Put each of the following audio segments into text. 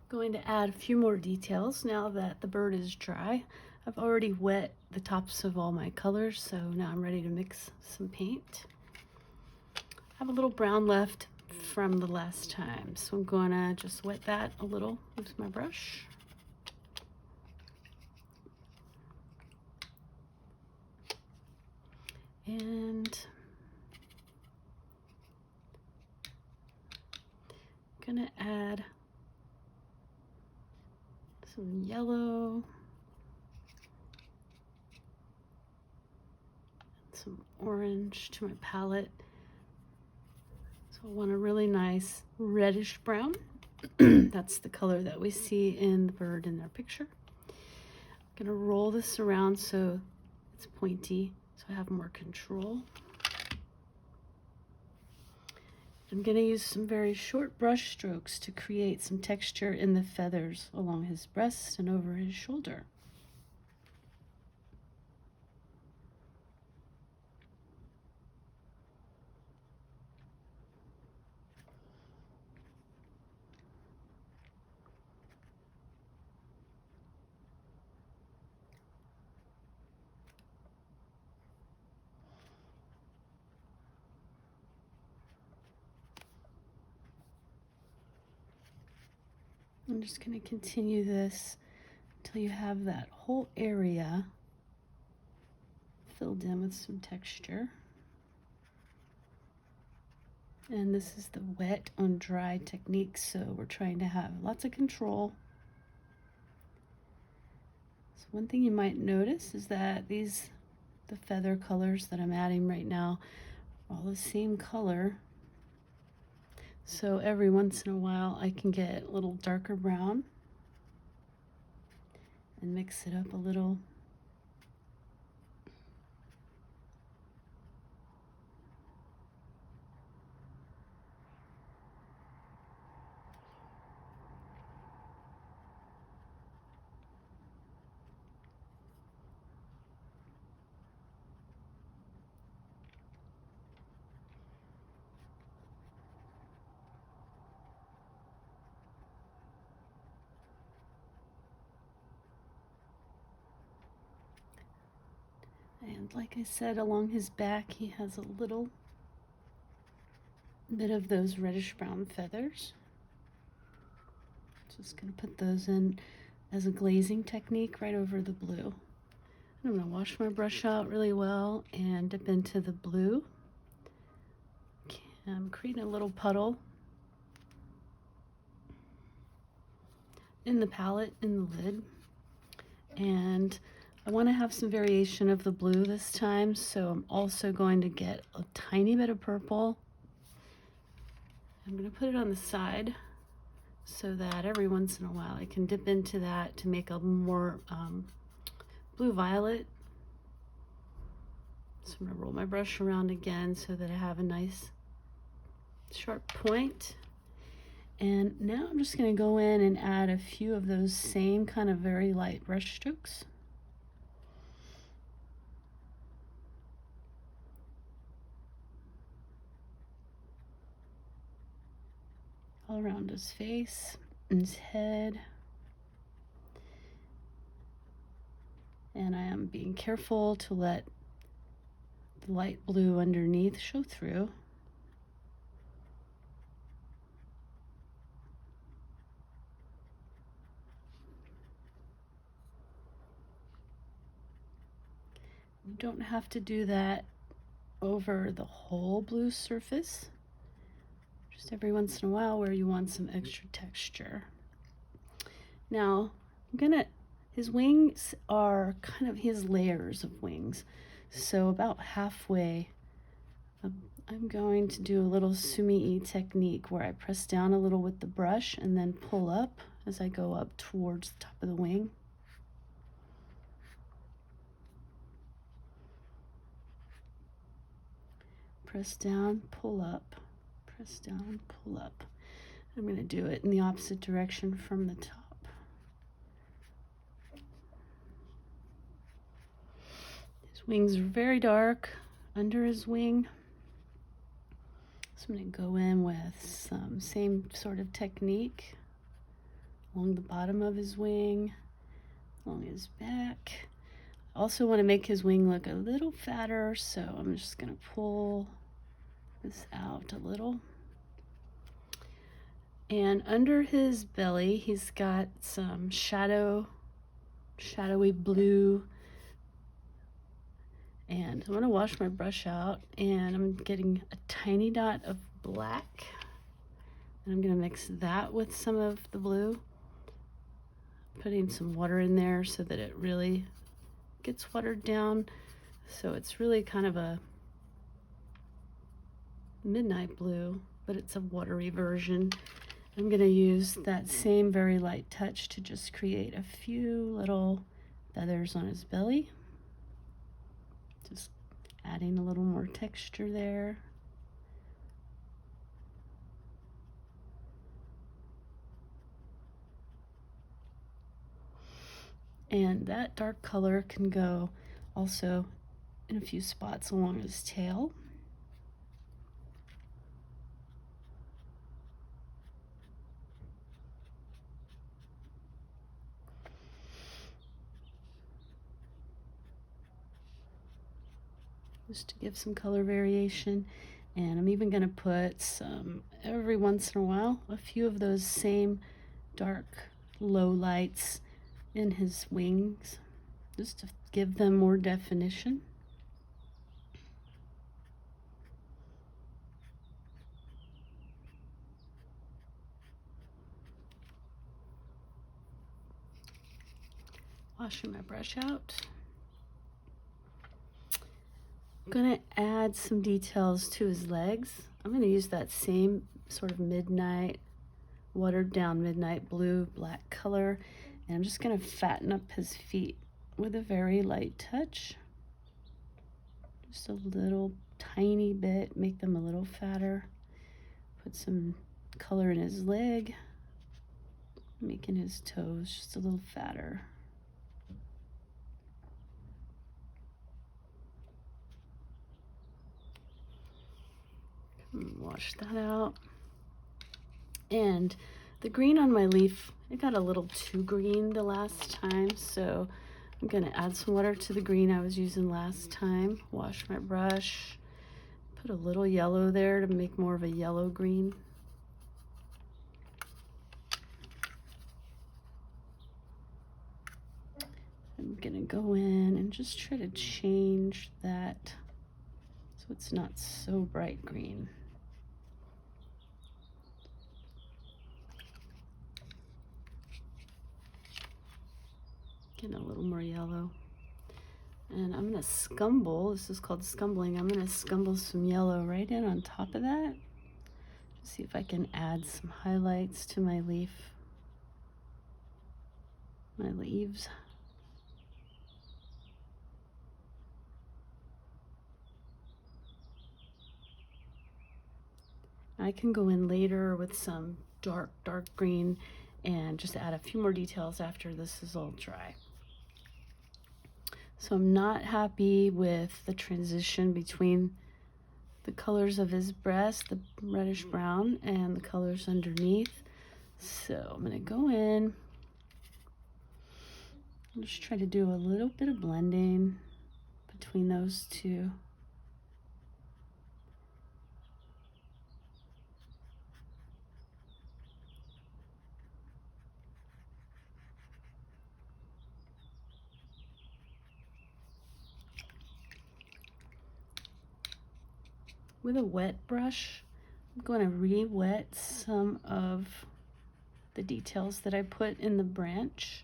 Going to add a few more details now that the bird is dry. I've already wet the tops of all my colors, so now I'm ready to mix some paint. I have a little brown left from the last time, so I'm going to just wet that a little with my brush. And I'm going to add some yellow, some orange to my palette. So I want a really nice reddish brown. That's the color that we see in the bird in their picture. I'm going to roll this around so it's pointy, so I have more control. I'm going to use some very short brush strokes to create some texture in the feathers along his breast and over his shoulder. I'm just going to continue this until you have that whole area filled in with some texture. And this is the wet on dry technique, so we're trying to have lots of control. So one thing you might notice is that the feather colors that I'm adding right now are all the same color. So every once in a while I can get a little darker brown and mix it up a little. And like I said, along his back he has a little bit of those reddish brown feathers. Just going to put those in as a glazing technique right over the blue. I'm going to wash my brush out really well and dip into the blue. I'm creating a little puddle in the palette, in the lid. And I want to have some variation of the blue this time, so I'm also going to get a tiny bit of purple. I'm going to put it on the side so that every once in a while I can dip into that to make a more blue-violet. So I'm going to roll my brush around again so that I have a nice sharp point. And now I'm just going to go in and add a few of those same kind of very light brush strokes. All around his face and his head. And I am being careful to let the light blue underneath show through. You don't have to do that over the whole blue surface. Just every once in a while where you want some extra texture. Now, his wings are he has layers of wings. So about halfway, I'm going to do a little sumi-e technique where I press down a little with the brush and then pull up as I go up towards the top of the wing. Press down, pull up, press down, pull up. I'm going to do it in the opposite direction from the top. His wings are very dark under his wing. So I'm going to go in with some same sort of technique along the bottom of his wing, along his back. I also want to make his wing look a little fatter, so I'm just going to pull this out a little. And under his belly, he's got some shadowy blue. And I'm going to wash my brush out, and I'm getting a tiny dot of black. And I'm going to mix that with some of the blue. Putting some water in there so that it really gets watered down. So it's really kind of a midnight blue, but it's a watery version. I'm going to use that same very light touch to just create a few little feathers on his belly. Just adding a little more texture there. And that dark color can go also in a few spots along his tail. Just to give some color variation. And I'm even going to put some, every once in a while, a few of those same dark low lights in his wings, just to give them more definition. Washing my brush out. I'm going to add some details to his legs. I'm going to use that same sort of midnight, watered down midnight blue, black color. And I'm just going to fatten up his feet with a very light touch. Just a little tiny bit, make them a little fatter. Put some color in his leg, making his toes just a little fatter. Wash that out. And the green on my leaf, it got a little too green the last time, so I'm going to add some water to the green I was using last time. Wash my brush, put a little yellow there to make more of a yellow green. I'm going to go in and just try to change that so it's not so bright green. Getting a little more yellow. And I'm going to scumble, this is called scumbling, I'm going to scumble some yellow right in on top of that. See if I can add some highlights to my leaf, my leaves. I can go in later with some dark green and just add a few more details after this is all dry. So I'm not happy with the transition between the colors of his breast, the reddish brown, and the colors underneath. So I'm going to go in and just try to do a little bit of blending between those two. With a wet brush, I'm going to re-wet some of the details that I put in the branch.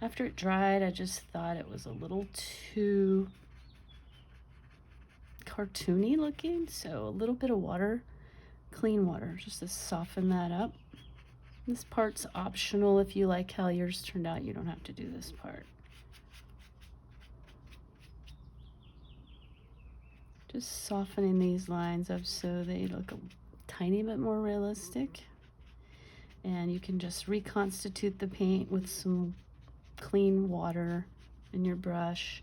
After it dried, I just thought it was a little too cartoony looking, so a little bit of water, clean water, just to soften that up. This part's optional. If you like how yours turned out, you don't have to do this part. Just softening these lines up so they look a tiny bit more realistic. And you can just reconstitute the paint with some clean water in your brush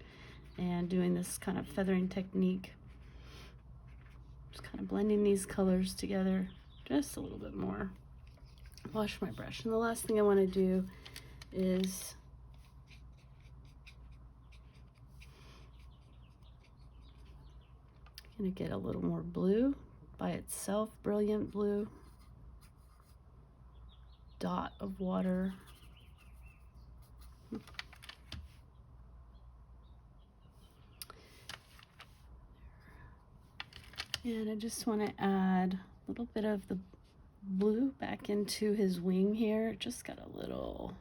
and doing this kind of feathering technique. Just kind of blending these colors together just a little bit more. wash my brush. And the last thing I want to do is I'm going to get a little more blue by itself, brilliant blue, dot of water. And I just want to add a little bit of the blue back into his wing here. It just got a little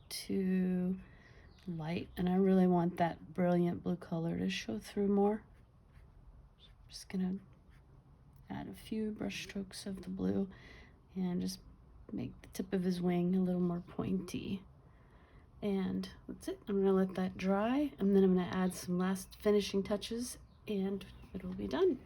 too light, and I really want that brilliant blue color to show through more. So I'm just gonna add a few brush strokes of the blue and just make the tip of his wing a little more pointy. And that's it. I'm gonna let that dry, and then I'm gonna add some last finishing touches, and it'll be done.